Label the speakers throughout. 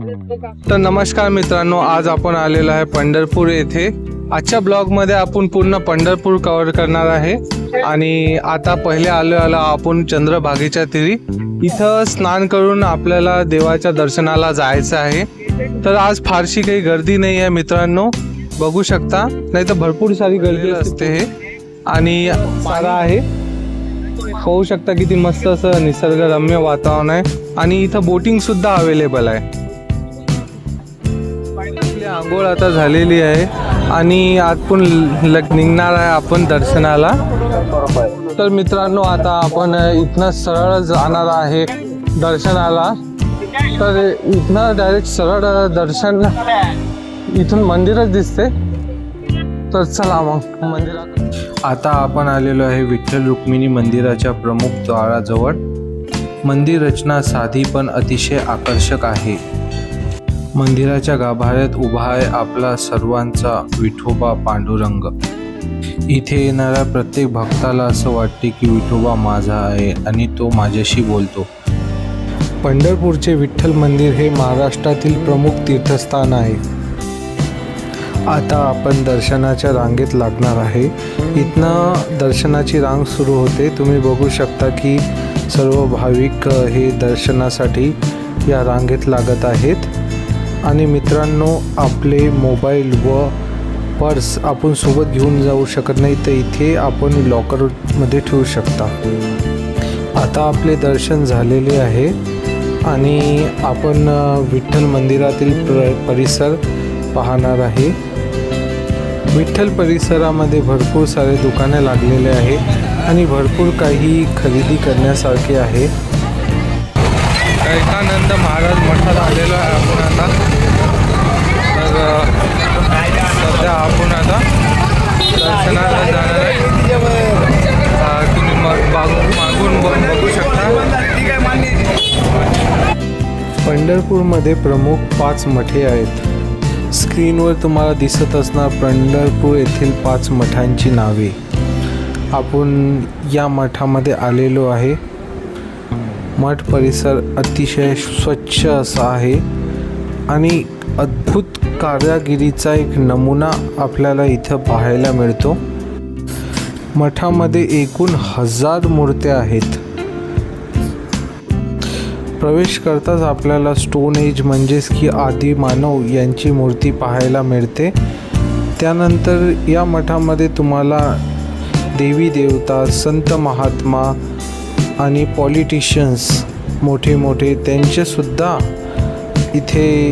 Speaker 1: तर नमस्कार मित्रांनो, आज आपण आलेलो आहे पंढरपूर येथे। आजच्या ब्लॉग मध्ये आपण पूर्ण पंढरपूर कव्हर करणार आहे आणि आता पहिले आलो आपण चंद्रभागेच्या तीरी। इथं स्नान करून आपल्याला देवाच्या दर्शनाला जायचं आहे। तर आज फारशी काही गर्दी नाही आहे मित्रांनो, बघू शकता, नाही तर भरपूर सारी गर्दी असते हे। आणि सारा आहे, पाहू शकता किती मस्त असं निसर्गरम्य वातावरण आहे आणि इथं बोटिंग सुद्धा अवेलेबल आहे। आंघोळ आता झालेली आहे आणि आपण निघणार आहे आपण दर्शनाला। तर मित्रांनो, आता आपण इथनं सरळ जाणार आहे दर्शनाला। तर इथनं डायरेक्ट सरळ दर्शन, इथून मंदिरच दिसते। तर चला मग मंदिरात। आता आपण आलेलो आहे विठ्ठल रुक्मिणी मंदिराच्या प्रमुख द्वाराजवळ। मंदिर रचना साधी पण अतिशय आकर्षक आहे। मंदिराच्या गाभाऱ्यात उभा आहे आपला सर्वांचा विठोबा पांडुरंग। इथे येणाऱ्या प्रत्येक भक्ताला असं वाटते की विठोबा माझा आहे आणि तो माझ्याशी बोलतो। पंढरपूरचे विठ्ठल मंदिर हे महाराष्ट्रातील प्रमुख तीर्थस्थान आहे। आता आपण दर्शनाच्या रांगेत लागणार आहे। इथनं दर्शनाची रांग सुरू होते। तुम्ही बघू शकता की सर्व भाविक हे दर्शनासाठी या रांगेत लागत आहेत। आणि मित्रांनो, आपले मोबाईल व पर्स आपण सोबत घेऊन जाऊ शकत नाही, तर इथे आपण लॉकरमध्ये ठेवू शकता। आता आपले दर्शन झालेले आहे आणि आपण विठ्ठल मंदिरातील परिसर पाहणार आहे। विठ्ठल परिसरामध्ये भरपूर सारे दुकाने लागलेले आहेत आणि भरपूर काही खरेदी करण्यासारखे आहे। एकानंद महाराज मठात आलेलो आहे आपण आता। तर सध्या आपण आता दर्शनाला जाणार आहे। तुम्ही मागून बघू शकता। पंढरपूरमध्ये प्रमुख 5 मठे आहेत। स्क्रीनवर तुम्हाला दिसत असणार पंढरपूर येथील 5 मठांची नावे। आपण या मठामध्ये आलेलो आहे। मठ परिसर अतिशय स्वच्छ असा आहे आणि अद्भुत कारागिरीचा एक नमुना आपल्याला इथं पाहायला मिळतो। मठामध्ये एकूण 1000 मूर्त्या आहेत। प्रवेश करताच आपल्याला स्टोन एज म्हणजेच की आदि मानव यांची मूर्ती पाहायला मिळते। त्यानंतर या मठामध्ये तुम्हाला देवी देवता, संत महात्मा आणि पॉलिटिशियन्स मोठे मोठे त्यांचे सुद्धा इथे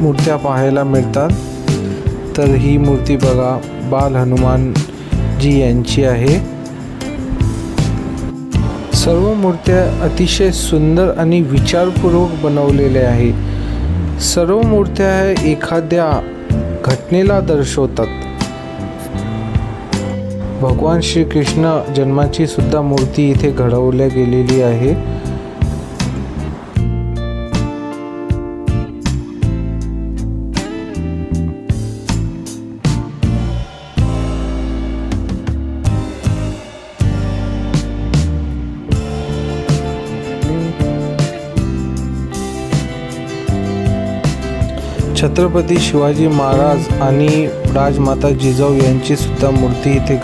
Speaker 1: मूर्त्या पाहायला मिळतात। तर ही मूर्ती बघा, बाल हनुमान जी यांची आहे। सर्व मूर्त्या अतिशय सुंदर आणि विचारपूर्वक बनवलेल्या आहे। सर्व मूर्त्या एखाद्या घटनेला दर्शवतात। भगवान श्री कृष्ण जन्माची सुद्धा मूर्ती इथे घडवल्या गेलेली आहे। छत्रपती शिवाजी महाराज आणि राजमाता जिजाऊ यांची सुद्धा मूर्ती इथे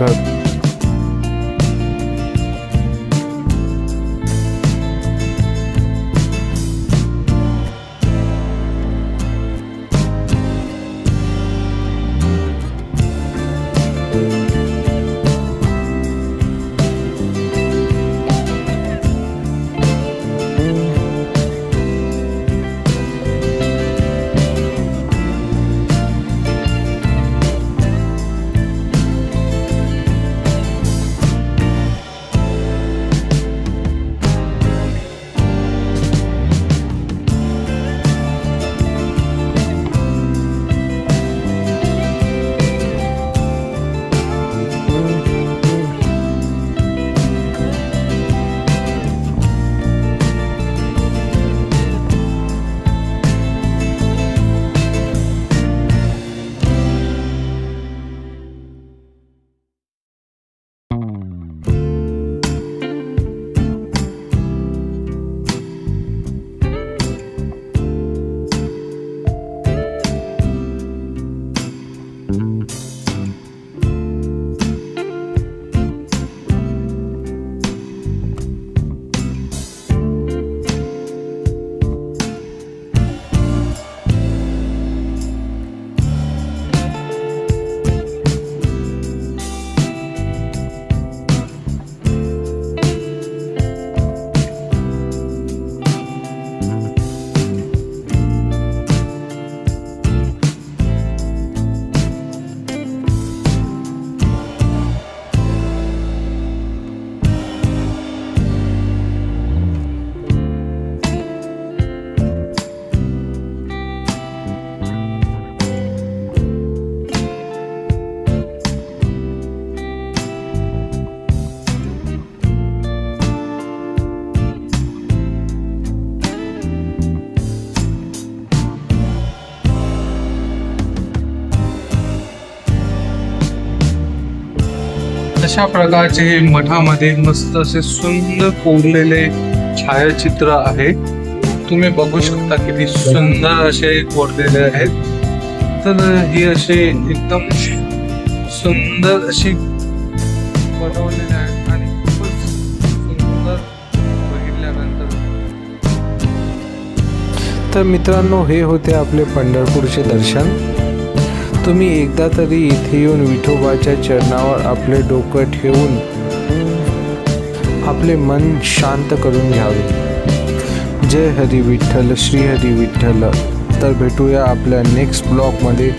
Speaker 1: अशा प्रकारचे हे मठामध्ये मस्त असे सुंदर कोरलेले छायाचित्र आहे. तुम्ही बघू शकता किती सुंदर असे कोरलेले आहेत. तर हे असे एकदम सुंदर अशी बनवलेले आहेत आणि खूपच सुंदर बघितल्यानंतर.
Speaker 2: तर मित्रांनो, हे होते आपले पंढरपूरचे दर्शन. तुम्ही एकदा तरी इथे येऊन विठोबाच्या चरणावर आपले डोकं ठेवून आपले मन शांत करून घ्यावे. जय हरी विठ्ठल, श्री हरी विठ्ठल. तर भेटूया आपल्या नेक्स्ट ब्लॉगमध्ये.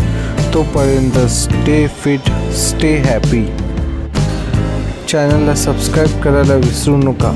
Speaker 2: तोपर्यंत स्टे फिट, स्टे हॅपी. चॅनलला सबस्क्राईब करायला विसरू नका.